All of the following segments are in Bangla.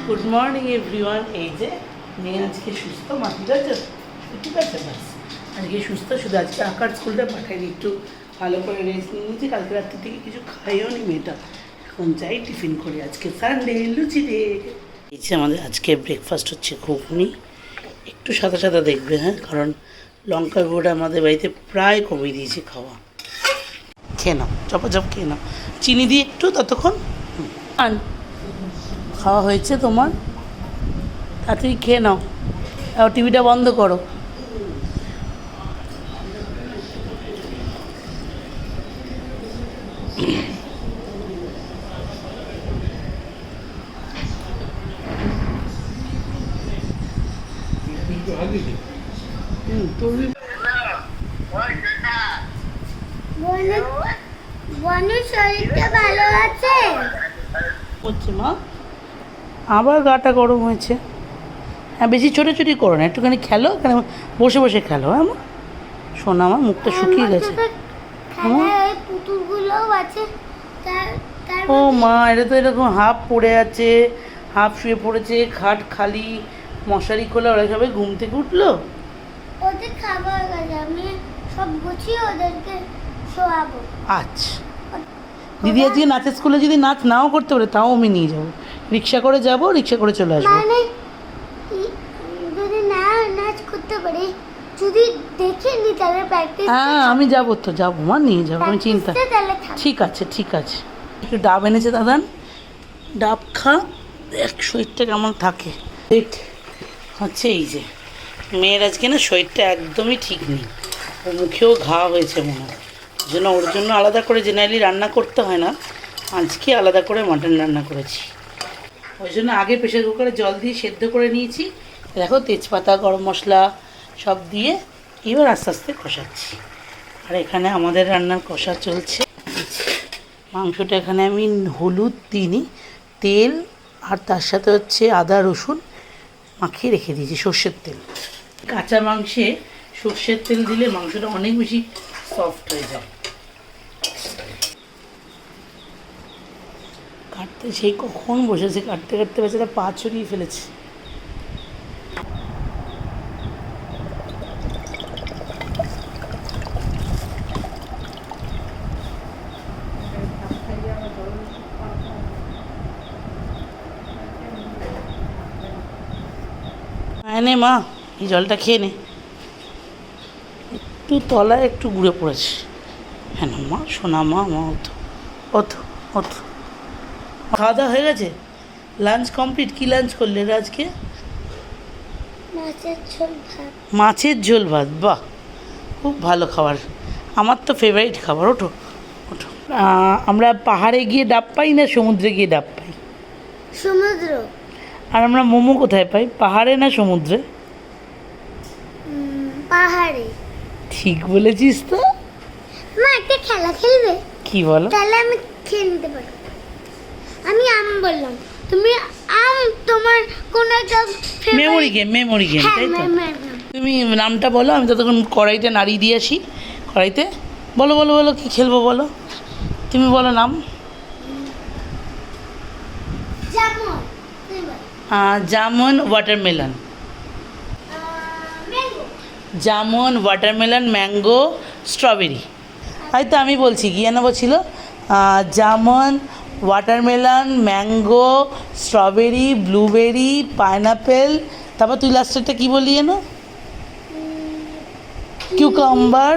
Good morning everyone. এই যে মেয়ে আজকে সুস্থ, মা ঠিক আছে? ঠিক আছে, ব্যাস আজকে সুস্থ। শুধু আজকে আঁকার স্কুলটা পাঠাইনি, একটু ভালো করে রেস্ট নিয়ে নিয়েছি। কালকে রাত্রি থেকে কিছু খাইও নি মেয়েটা। এখন যাই টিফিন করি, আজকে সানডে, লুচি দিয়ে। এই যে আমাদের আজকে ব্রেকফাস্ট হচ্ছে ঘুগনি, একটু সাদা সাদা দেখবে, হ্যাঁ, কারণ লঙ্কার গুঁড়োটা আমাদের বাড়িতে প্রায় কমিয়ে দিয়েছি খাওয়া। খেয়ে নাও, চপাচপ খেয়ে নাও, চিনি দিয়ে একটু ততক্ষণ। আন খাওয়া হয়েছে তোমার, তাড়াতাড়ি খেয়ে নাও। আর টিভিটা বন্ধ করো। বনুর শরীরটা ভালো আছে? হচ্ছে মা, আবার গাটা গরম হয়েছে। হ্যাঁ, বেশি ছোটাছুটি করো না, একটুখানি খেলো, এখানে বসে বসে খেলো। হ্যাঁ মা, শোনা, আমার মুখটা শুকিয়ে গেছে। খেলায় পুতুলগুলোও আছে। ও মা, এটা তো এরকম হাফ পড়ে আছে, হাফ শুয়ে পড়েছে, খাট খালি, মশারি খোলা, ওরা সবাই ঘুম থেকে উঠলো। ওদের খাবার গেছে, আমি সব গুছিয়ে ওদেরকে শোয়াবো। আচ্ছা, দিদি আজকে নাচের স্কুলে যদি নাচ নাও করতে পারে তাও আমি নিয়ে যাবো, রিক্সা করে যাবো, রিক্সা করে চলে আসবো। মানে যদি না নাচ করতে পারি, যদি দেখে নি তাহলে প্র্যাকটিস। হ্যাঁ, আমি যাবো তো, যাবো মা, নিয়ে যাবো, আমি চিন্তা। তাহলে ঠিক আছে, ঠিক আছে। একটু ডাব এনেছে দাদান, ডাব খা, দেখ শরীরটা কেমন থাকে। হচ্ছে এই যে মেয়ের আজকে না শরীরটা একদমই ঠিক নেই, ও মুখেও ঘা হয়েছে মনে হয়, ওই জন্য ওর জন্য আলাদা করে জেনারেলি রান্না করতে হয় না, আজকে আলাদা করে মাটন রান্না করেছি। ওই জন্য আগে প্রেশার কুকারে জল দিয়ে সেদ্ধ করে নিয়েছি, দেখো তেজপাতা, গরম মশলা সব দিয়ে এবার আস্তে আস্তে কষাচ্ছি। আর এখানে আমাদের রান্নার কষা চলছে। মাংসটা এখানে আমি হলুদ দিইনি, তেল আর তার সাথে হচ্ছে আদা রসুন মাখিয়ে রেখে দিয়েছি, সর্ষের তেল। কাঁচা মাংসে সর্ষের তেল দিলে মাংসটা অনেক বেশি সফট হয়ে যায়। কাটতে সেই কখন বসেছে, কাটতে কাটতে বেচারা পা ছড়িয়ে ফেলেছে। নে মা, এই জলটা খেয়ে নে। একটু তলায় একটু ঘুরে পড়েছে। হ্যাঁ না মা, শোনা মা, মা অত অত অত খাওয়া দাওয়া হয়ে গেছে, লাঞ্চ কমপ্লিট। কী লাঞ্চ করলে রে আজকে? মাছের ঝোল ভাত। মাছের ঝোল ভাত, বাহ, খুব ভালো খাবার, আমার তো ফেভারিট খাবার। ওঠো ওঠো। আমরা পাহাড়ে গিয়ে ডাব পাই না সমুদ্রে গিয়ে ডাব পাই? সমুদ্র। আর আমরা মোমো কোথায় পাই, পাহাড়ে না সমুদ্রে? পাহাড়ে। ঠিক বলেছিস তো। মা একটা খেলা খেলবে? কি বলো? তাহলে আমি খেয়ে নিতে পারবো। আমি আম বললাম, তুমি আম, তোমার কোন একটা মেমোরি গেম, মেমোরি গেম, তাই তো? তুমি নামটা বলো, আমি ততক্ষণ কড়াইটা নাড়িয়ে দিয়ে আসি। কড়াইতে বলো বলো বলো, কী খেলবো বলো, তুমি বলো নাম। Jamun. Jamun, watermelon. Jamun, watermelon, mango, strawberry. তাই তো আমি বলছি, গিয়ে নেবো ছিল jamun, watermelon, mango, strawberry, blueberry, pineapple, তারপর তুই লাস্টেরটা কী বলি যেন? Cucumber,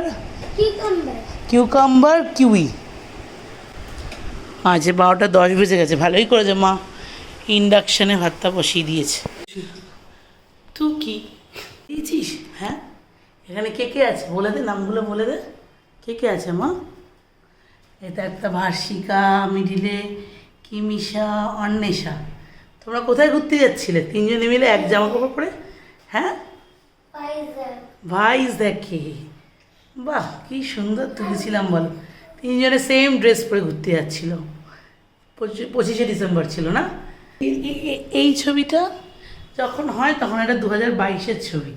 cucumber, kiwi. আজ 12:10 বেজে গেছে, ভালোই করেছে মা, ইন্ডাকশানে ভাতটা বসিয়ে দিয়েছে। তুই কি দিয়েছিস? হ্যাঁ, এখানে কে কে আছে বলে দে, নামগুলো বলে দে, কে কে আছে মা? এটা একটা ভার্ষিকা, মিডিলে কিমিশা, অন্বেষা। তোমরা কোথায় ঘুরতে যাচ্ছিলে তিনজনে মিলে এক জামা কাপড় পরে? হ্যাঁ, ভাইস দেখে, বাহ কি সুন্দর তুলেছিলাম বলো। তিনজনে সেম ড্রেস পরে ঘুরতে যাচ্ছিল, 25শে ডিসেম্বর ছিল না? এই ছবিটা যখন হয় তখন এটা 2022-এর ছবি।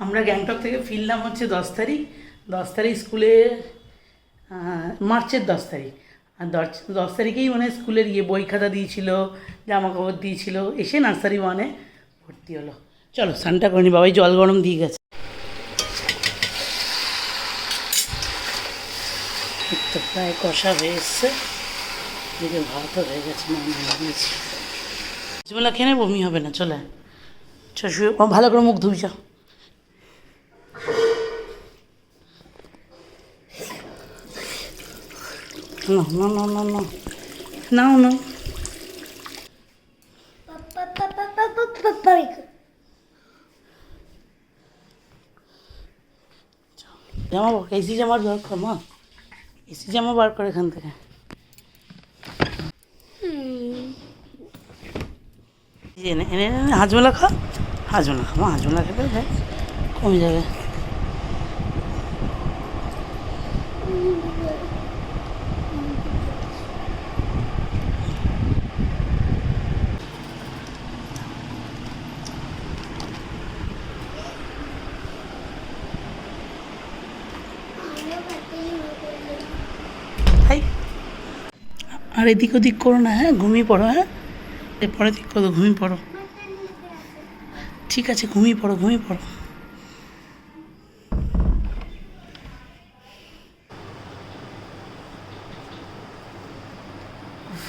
আমরা গ্যাংটক থেকে ফিরলাম হচ্ছে 10 তারিখ, 10 তারিখ স্কুলে, মার্চের 10 তারিখ। আর 10 তারিখেই মানে স্কুলের বই খাতা দিয়েছিল, জামা কাপড় দিয়েছিল, এসে নার্সারি 1-এ ভর্তি হলো। চলো স্নানটা করে নি, বাবাই জল গরম দিয়ে গেছে। তো প্রায় কষা হয়ে এসছে, এদিকে ভাতও হয়ে গেছে, নিয়েছি রাজমেলা খেয়ে বমি হবে না। চলে শুয়ে ভালো করে মুখ ধুই, না না না না না নাও না জামা এসি জামার দরকার মা, এসি জামা বার করে এখান থেকে। এনে এনে হাজমেলা খা, হাজমেলা খা মা, হাজমেলা খেলে কমে যাবে। আর এদিক ওদিক করো না, হ্যাঁ ঘুমিয়ে পড়ো, হ্যাঁ এরপরে দিক করো, ঘুমিয়ে পড়ো, ঠিক আছে ঘুমিয়ে পড়ো, ঘুমিয়ে পড়ো।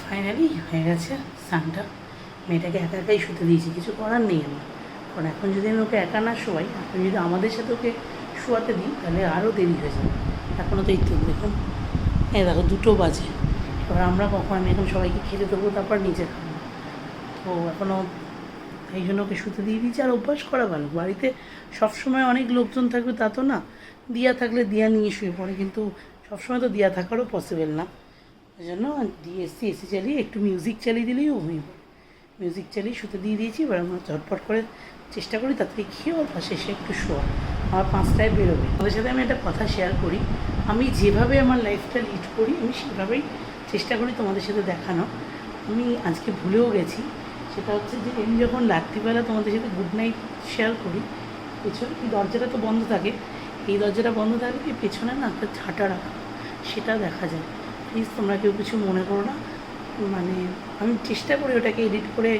ফাইনালি হয়ে গেছে স্নানটা। মেয়েটাকে একা একাই শুতে দিয়েছি, কিছু করার নেই আমার, কারণ এখন যদি আমি ওকে একা না শোয়াই, এখন যদি আমাদের সাথে ওকে শোয়াতে দিই তাহলে আরও দেরি হয়ে যাবে। এখনও তো এই তো দেখুন, দেখো 2টো বাজে, এবার আমরা কখন, আমি এখন সবাইকে খেতে দেবো, তারপর নিচে খাবো। তো এখনও এই জন্য ওকে শুতে দিয়ে দিয়েছি। আর অভ্যাস করা ভালো, বাড়িতে সবসময় অনেক লোকজন থাকবে তা তো না, দিয়া থাকলে দিয়া নিয়ে শুয়ে পড়ে, কিন্তু সবসময় তো দিয়া থাকারও পসিবল না। ওই জন্য দিয়ে এসি চালিয়ে একটু মিউজিক চালিয়ে দিলেই ও ঘুমিয়ে পড়ে, মিউজিক চালিয়ে শুতে দিয়ে দিয়েছি। এবার আমরা ঝটপট করে চেষ্টা করি তাড়াতাড়ি খেয়ে ওর পাশে এসে একটু শোয়া। আমার 5টায় বেরোবে। ওদের সাথে আমি একটা কথা শেয়ার করি, আমি যেভাবে আমার লাইফটা লিড করি আমি সেভাবেই চেষ্টা করি তোমাদের সাথে দেখানো। আমি আজকে ভুলেও গেছি, সেটা হচ্ছে যে আমি যখন রাত্রিবেলা তোমাদের সাথে গুড নাইট শেয়ার করি, পেছনে এই দরজাটা তো বন্ধ থাকে, এই দরজাটা বন্ধ থাকলে কি পেছনে না একটা ঝাঁটা রাখা, সেটা দেখা যায়। প্লিজ তোমরা কেউ কিছু মনে করো না, মানে আমি চেষ্টা করি ওটাকে এডিট করে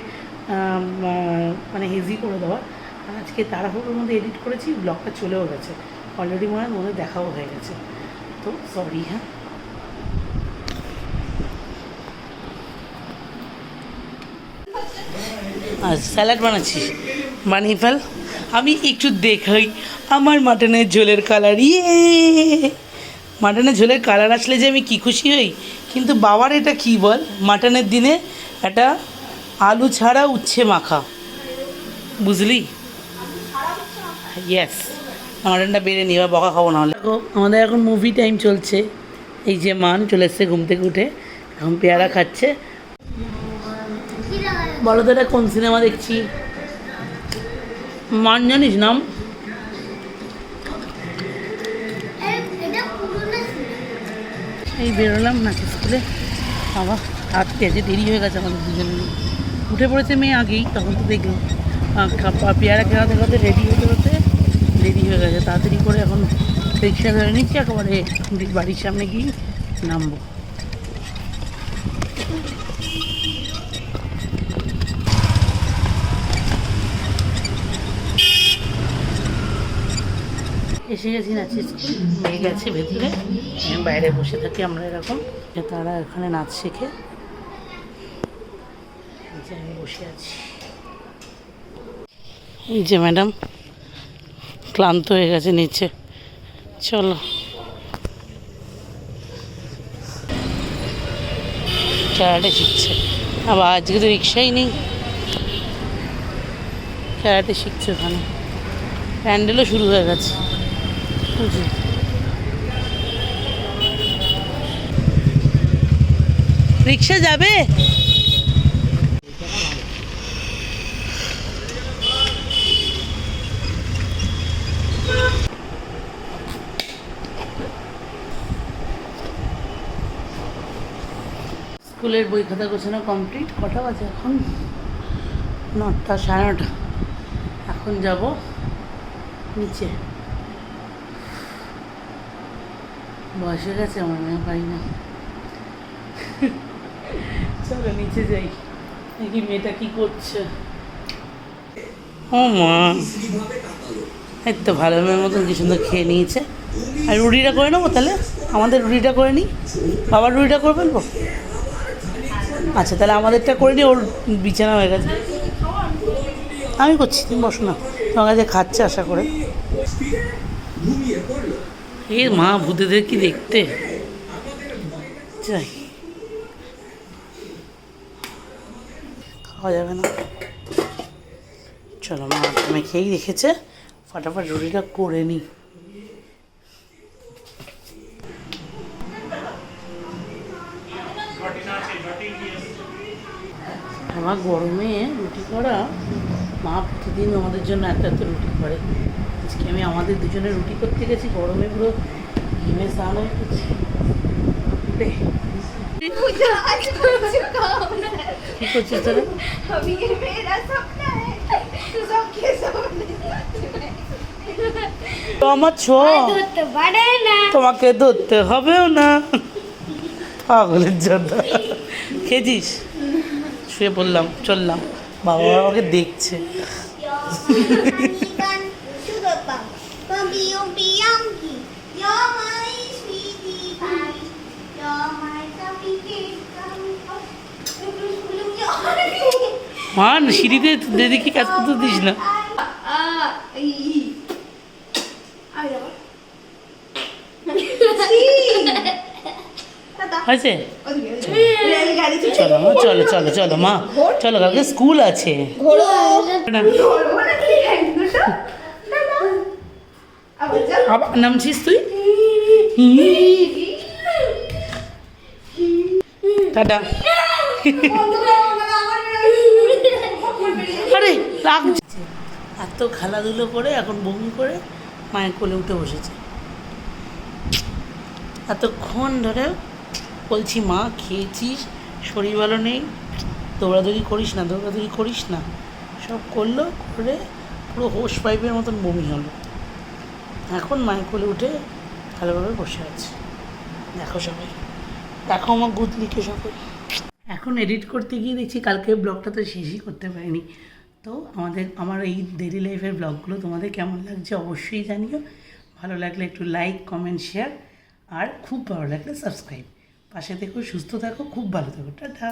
মানে হেজি করে দেওয়ার। আর আজকে তাড়াহুড়োর মধ্যে এডিট করেছি, ব্লগটা চলেও গেছে অলরেডি, মনে দেখাও হয়ে গেছে, তো সরি। হ্যাঁ আজ স্যালাড বানাচ্ছি, বানিয়ে ফেল। আমি একটু দেখাই আমার মাটনের ঝোলের কালার, মাটনের ঝোলের কালার আসলে যে আমি কী খুশি হই। কিন্তু বাবার এটা কী বল, মাটনের দিনে একটা আলু ছাড়া উচ্ছে মাখা, বুঝলি? ইয়েস, মাটনটা বেড়ে নিয়ে বকা খাবো না হলে। দেখো আমাদের এখন মুভি টাইম চলছে, এই যে মান চলে এসছে ঘুম থেকে উঠে, এখন পেয়ারা খাচ্ছে। বলো তো এটা কোন সিনেমা দেখছি? মান জানিস নাম? এই বেরোলাম নাকি স্কুলে, আবার রাত্রি আছে, দেরি হয়ে গেছে আমাদের দুজনে। উঠে পড়েছে মেয়ে আগেই, তখন তো দেখলাম পেয়ারা খেলাতে খেলাতে রেডি হতে হতে দেরি হয়ে গেছে। তাড়াতাড়ি করে এখন রিক্সা ধরে নিচ্ছি, একেবারে বাড়ির সামনে গিয়ে নামবো। এসে গেছি নাচ স্কুল, মেয়ে গেছে ভেতরে, আমি বাইরে বসে থাকি। আমরা এরকম তারা এখানে নাচ শেখে, আমি বসে আছি। এই যে ম্যাডাম ক্লান্ত হয়ে গেছে নিচে, চলো ক্যারাটে শিখছে। আবার আজকে তো রিক্সাই নেই, ক্যারাটে শিখছে ওখানে, প্যান্ডেলও শুরু হয়ে গেছে। রিক্সা যাবে? স্কুলের বই খাতা গোছানো কমপ্লিট। কটা বাজে এখন? 9টা, 9:30। এখন যাব নিচে, বয়স হয়ে গেছে আমার, মেয়ে পারি না। চলো নিচে যাই, দেখি মেয়েটা কি করছে। ও মা, এই তো ভালো মেয়ের মতন কি সুন্দর খেয়ে নিয়েছে। আর রুটিটা করে নেবো তাহলে, আমাদের রুটিটা করে নিই, বাবার রুটিটা করে ফেলবো। আচ্ছা তাহলে আমাদেরটা করে নিই, ওর বিছানা হয়ে গেছে। আমি করছি, তুমি বসো না, তোমার কাছে খাচ্ছে আশা করে। এ মা, ভূতেদের কি দেখতে যাই, খাওয়া যাবে না। চলো, মা তুমি খেয়েই রেখেছে, ফাটাফাট রুটিটা করে নিই। আমার গরমে রুটি করা, মা প্রতিদিন আমাদের জন্য একটা একটা রুটি করে। আজকে আমি আমাদের দুজনে রুটি করতে গেছি, গরমে পুরো ঘেমে স্নান হয়ে গেছি। কি করছিস তোরা? আমার ধরতে পারে না। তোমাকে ধরতে হবেও না, পাগলের জন্য। খেয়েছিস? শুয়ে পড়লাম, চললাম, বাবা আমাকে দেখছে। মান সিঁড়িতে দেখি কাজ করতে দিস না। হয়েছে? চলো মা, চলো চলো চলো মা, চলো, কালকে স্কুল আছে। আবার নামছিস তুই? টাটা। আরে লাগছে, এত খেলাধুলো করে এখন বমি করে মায়ের কোলে উঠে বসেছে। এতক্ষণ ধরে বলছি মা খেয়েছিস, শরীর ভালো নেই, দৌড়াদৌড়ি করিস না, দৌড়াদৌড়ি করিস না, সব করলো, করে পুরো হোস পাইপের মতন বমি হলো। এখন মায়ের কোলে উঠে ভালোভাবে বসে আছে। দেখো সবাই, দেখো আমার গুদলিকে সবাই। এখন এডিট করতে গিয়ে দেখছি কালকে ব্লগটা তো শেষই করতে পারিনি। তো আমার এই ডেইলি লাইফের ব্লগগুলো তোমাদের কেমন লাগছে অবশ্যই জানিও। ভালো লাগলে একটু লাইক, কমেন্ট, শেয়ার, আর খুব ভালো লাগলে সাবস্ক্রাইব। পাশে থেকো, সুস্থ থাকো, খুব ভালো থাকো, টাটা।